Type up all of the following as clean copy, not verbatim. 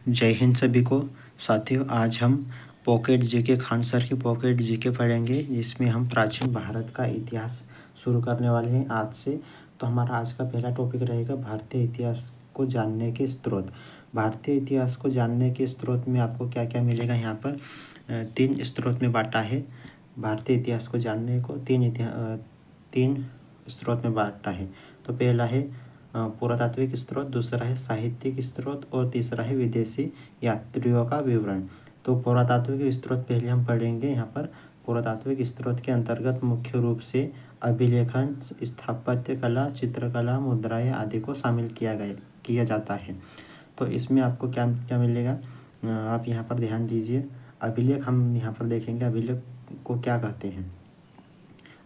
जय हिंद सभी को। साथियों, आज हम पॉकेट जीके खान सर की पॉकेट जीके पढ़ेंगे, जिसमें हम प्राचीन भारत का इतिहास शुरू करने वाले हैं आज से। तो हमारा आज का पहला टॉपिक रहेगा भारतीय इतिहास को जानने के स्रोत। भारतीय इतिहास को जानने के स्रोत में आपको क्या क्या मिलेगा। यहाँ पर तीन स्रोत में बांटा है। भारतीय इतिहास को जानने को तीन स्रोत में बांटा है। तो पहला है पुरातात्विक स्रोत, दूसरा है साहित्यिक स्रोत और तीसरा है विदेशी यात्रियों का विवरण। तो पुरातात्विक स्रोत पहले हम पढ़ेंगे। यहाँ पर पुरातात्विक स्रोत के अंतर्गत मुख्य रूप से अभिलेखन, स्थापत्य कला, चित्रकला, मुद्राएं आदि को शामिल किया जाता है। तो इसमें आपको क्या क्या मिलेगा, आप यहाँ पर ध्यान दीजिए। अभिलेख हम यहाँ पर देखेंगे, अभिलेख को क्या कहते हैं,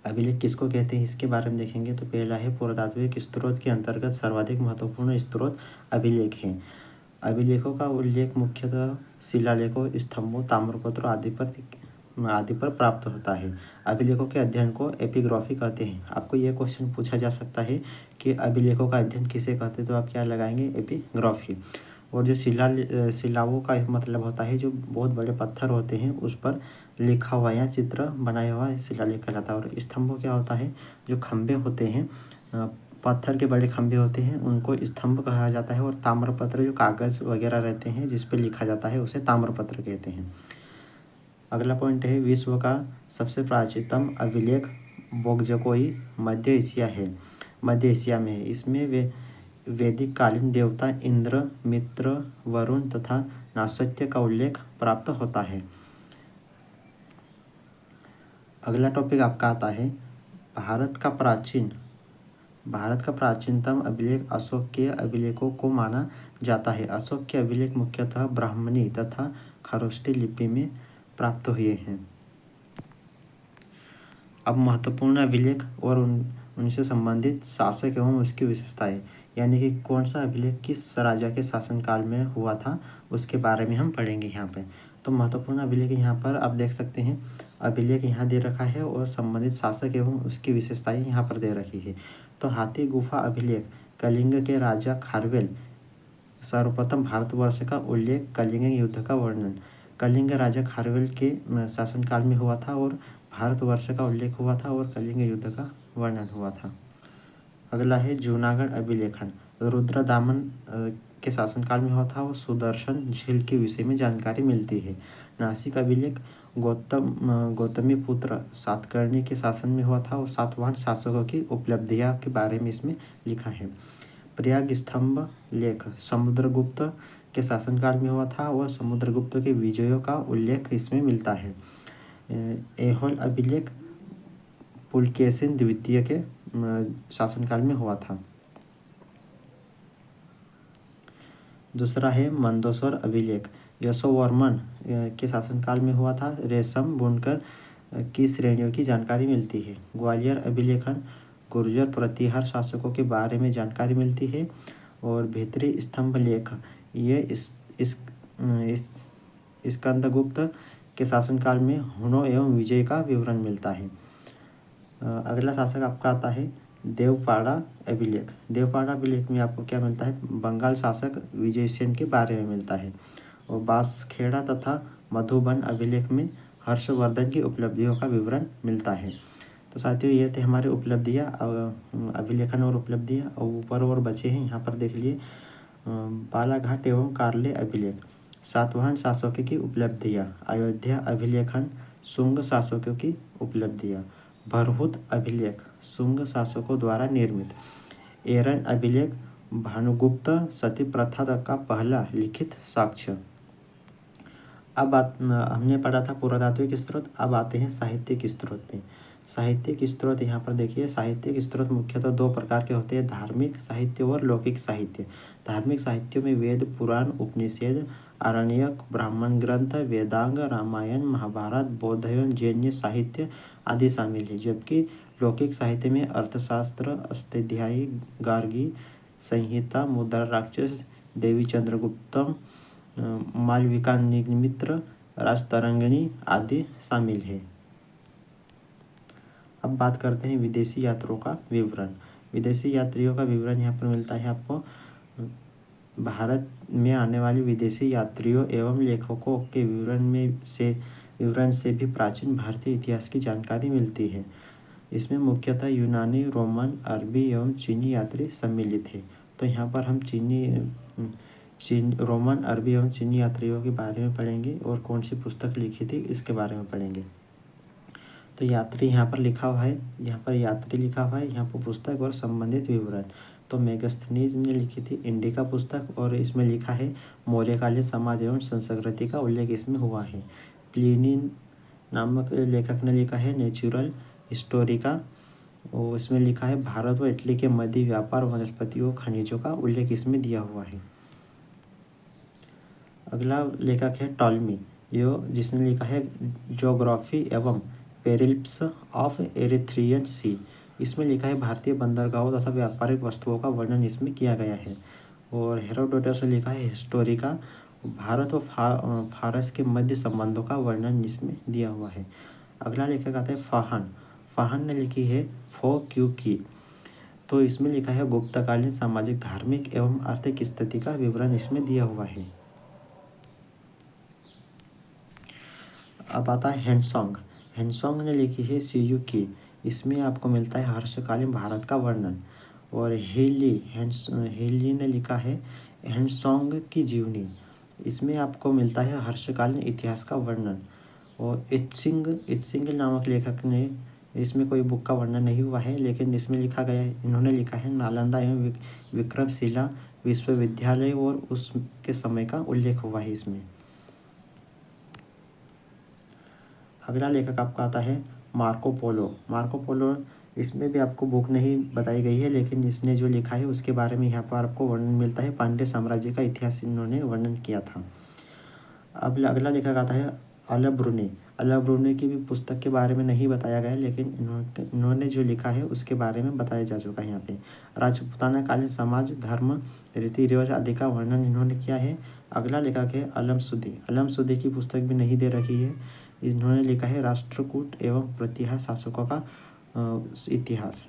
अभिलेख किसको कहते हैं, इसके बारे में देखेंगे। तो पहला है पुरातात्विक स्रोत के अंतर्गत सर्वाधिक महत्वपूर्ण स्रोत अभिलेख हैं। अभिलेखों का उल्लेख मुख्यतः शिलालेखों, स्तंभों, ताम्रपत्रों आदि पर प्राप्त होता है। अभिलेखों के अध्ययन को एपिग्राफी कहते हैं। आपको यह क्वेश्चन पूछा जा सकता है कि अभिलेखों का अध्ययन किसे कहते हैं, तो आप क्या लगाएंगे, एपिग्राफी। और जो शिलाओं का मतलब होता है जो बहुत बड़े पत्थर होते हैं उस पर लिखा हुआ या चित्र बनाया हुआ शिलालेख कहलाता है। और स्तंभों क्या होता है, जो खंभे होते हैं, पत्थर के बड़े खंभे होते हैं, उनको स्तंभ कहा जाता है। और ताम्रपत्र जो कागज़ वगैरह रहते हैं जिस पे लिखा जाता है उसे ताम्रपत्र कहते हैं। अगला पॉइंट है, विश्व का सबसे प्राचीनतम अभिलेख बोगजकोई मध्य एशिया है, मध्य एशिया में है। इसमें वैदिक कालीन देवता इंद्र, मित्र, वरुण तथा नासत्य का उल्लेख प्राप्त होता है। अगला टॉपिक आपका आता है, भारत का प्राचीनतम अभिलेख अशोक के अभिलेखों को माना जाता है। अशोक के अभिलेख मुख्यतः ब्राह्मणी तथा खरोष्टी लिपि में प्राप्त हुए हैं। अब महत्वपूर्ण अभिलेख और उनसे संबंधित शासक एवं उसकी विशेषताएं, यानी कि कौन सा अभिलेख किस राजा के शासनकाल में हुआ था उसके बारे में हम पढ़ेंगे यहाँ पे। तो महत्वपूर्ण अभिलेख यहाँ पर आप देख सकते हैं, अभिलेख यहाँ दे रखा है और संबंधित शासक एवं उसकी विशेषताएं यहाँ पर दे रखी है। तो हाथी गुफा अभिलेख, कलिंग के राजा खारवेल, सर्वप्रथम भारतवर्ष का उल्लेख, कलिंग युद्ध का वर्णन। कलिंग राजा खारवेल के शासनकाल में हुआ था और भारतवर्ष का उल्लेख हुआ था और कलिंग युद्ध का वर्णन हुआ था। अगला है जूनागढ़ अभिलेखन, रुद्रदामन के शासनकाल में हुआ था और सुदर्शन झील के विषय में जानकारी मिलती है। नासिक अभिलेख, गौतमी पुत्र सातकर्णी के शासन में हुआ था और सातवाहन शासकों की उपलब्धियां के बारे में इसमें लिखा है। प्रयाग स्तंभ लेख, समुद्रगुप्त के शासनकाल में हुआ था और समुद्रगुप्त के विजयों का उल्लेख इसमें मिलता है। ऐहोल अभिलेख पुलकेशिन द्वितीय के शासनकाल में हुआ था। दूसरा है मंदसौर अभिलेख, यशोवर्मन के शासनकाल में हुआ था। रेशम बुनकर की श्रेणियों की जानकारी मिलती है। ग्वालियर अभिलेखन, गुर्जर प्रतिहार शासकों के बारे में जानकारी मिलती है। और भीतरी स्तंभ लेख, ये स्कंदगुप्त के शासनकाल में हुनों एवं विजय का विवरण मिलता है। अगला शासक आपका आता है देवपाड़ा अभिलेख। देवपाड़ा अभिलेख में आपको क्या मिलता है, बंगाल शासक विजयसेन के बारे में मिलता है। और बांसखेड़ा तथा मधुबन अभिलेख में हर्षवर्धन की उपलब्धियों का विवरण मिलता है। तो साथियों, ये थे हमारे उपलब्धियाँ, अभिलेखन और उपलब्धियाँ। और ऊपर और बचे हैं, यहाँ पर देख लिए। बालाघाट एवं कार्ले अभिलेख, सातवाहन शासकों की उपलब्धियाँ। अयोध्या अभिलेखन, शुंग शासकों की उपलब्धियाँ। भरहुत अभिलेख, शुंग शासकों द्वारा निर्मित। एरन अभिलेख, भानुगुप्त सती प्रथा का पहला लिखित साक्ष्य। अब हमने पढ़ा था पुरातात्विक स्रोत, अब आते हैं साहित्यिक स्रोत पे। साहित्यिक स्रोत यहाँ पर देखिए, साहित्यिक स्रोत मुख्यतः दो प्रकार के होते हैं, धार्मिक साहित्य और लौकिक साहित्य। धार्मिक साहित्यों में वेद, पुराण, उपनिषद, आरण्यक, ब्राह्मण ग्रंथ, वेदांग, रामायण, महाभारत, बौद्ध एवं जैन साहित्य आदि शामिल है। जबकि लौकिक साहित्य में अर्थशास्त्र, अष्टाध्यायी, गार्गी संहिता, मुद्रा राक्षस, देवी चंद्रगुप्तम, मालविकाग्निमित्र, राजतरंगिणी आदि शामिल है। अब बात करते हैं विदेशी यात्रियों का विवरण। विदेशी यात्रियों का विवरण यहाँ पर मिलता है आपको। भारत में आने वाले विदेशी यात्रियों एवं लेखकों के विवरण से भी प्राचीन भारतीय इतिहास की जानकारी मिलती है। इसमें मुख्यतः यूनानी, रोमन, अरबी एवं चीनी यात्री सम्मिलित है। तो यहाँ पर हम रोमन, अरबी एवं चीनी यात्रियों के बारे में पढ़ेंगे और कौन सी पुस्तक लिखी थी इसके बारे में पढ़ेंगे। तो यात्री यहाँ पर लिखा हुआ है, यहाँ पर यात्री लिखा हुआ है, यहाँ पर पुस्तक और संबंधित विवरण। तो मेगास्थनीज ने लिखी थी इंडिका पुस्तक और इसमें लिखा है मौर्यकालीन समाज एवं संस्कृति का उल्लेख इसमें हुआ है। प्लिनी नामक लेखक ने लिखा है नेचुरल हिस्टोरिका और इसमें लिखा है भारत व इटली के मध्य व्यापार वनस्पतियों खनिजों का उल्लेख इसमें दिया हुआ है। अगला लेखक है टॉलमी, जिसने लिखा है ज्योग्राफी एवं पेरिप्लस ऑफ एरिथ्रियन सी। इसमें लिखा है भारतीय बंदरगाहों तथा व्यापारिक वस्तुओं का वर्णन इसमें किया गया है। और हेरोडोटस ने लिखा है हिस्टोरिका, भारत व फारस के मध्य संबंधों का वर्णन इसमें दिया हुआ है। अगला लेखक आता है फाहन ने लिखी है फो क्यू की। तो इसमें लिखा है गुप्तकालीन सामाजिक, धार्मिक एवं आर्थिक स्थिति का विवरण इसमें दिया हुआ है। अब आता है हैंडसोंग ने लिखी है सीयू की। इसमें आपको मिलता है हर्षकालीन भारत का वर्णन। और हेली ने लिखा है हैंडसोंग की जीवनी। इसमें आपको मिलता है हर्षकालीन इतिहास का वर्णन। और इत्सिंग नामक लेखक ने, इसमें कोई बुक का वर्णन नहीं हुआ है, लेकिन इसमें लिखा गया है, इन्होंने लिखा है नालंदा एवं विक्रमशिला विश्वविद्यालय और उसके समय का उल्लेख हुआ है इसमें। अगला लेखक आपका आता है मार्को पोलो। इसमें भी आपको बुक नहीं बताई गई है, लेकिन इसने जो लिखा है उसके बारे में यहाँ पर आपको वर्णन मिलता है। पांड्य साम्राज्य का इतिहास इन्होंने वर्णन किया था। अब अगला लेखक आता है अलाब्रूने की भी पुस्तक के बारे में नहीं बताया गया है, लेकिन इन्होंने जो लिखा है उसके बारे में बताया जा चुका है यहाँ पे। राजपूताना कालीन समाज, धर्म, रीति रिवाज आदि का वर्णन इन्होंने किया है। अगला लेखक है अलमसुदी की पुस्तक भी नहीं दे रखी है। इन्होंने लिखा है राष्ट्रकूट एवं प्रतिहार शासकों का इतिहास।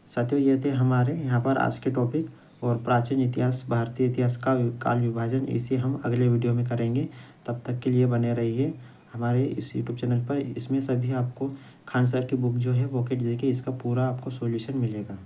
साथियों, ये थे हमारे यहाँ पर आज के टॉपिक और प्राचीन इतिहास, भारतीय इतिहास का काल विभाजन, इसे हम अगले वीडियो में करेंगे। तब तक के लिए बने रहिए हमारे इस यूट्यूब चैनल पर। इसमें सभी आपको खान सर की बुक जो है पॉकेट जेके, इसका पूरा आपको सॉल्यूशन मिलेगा।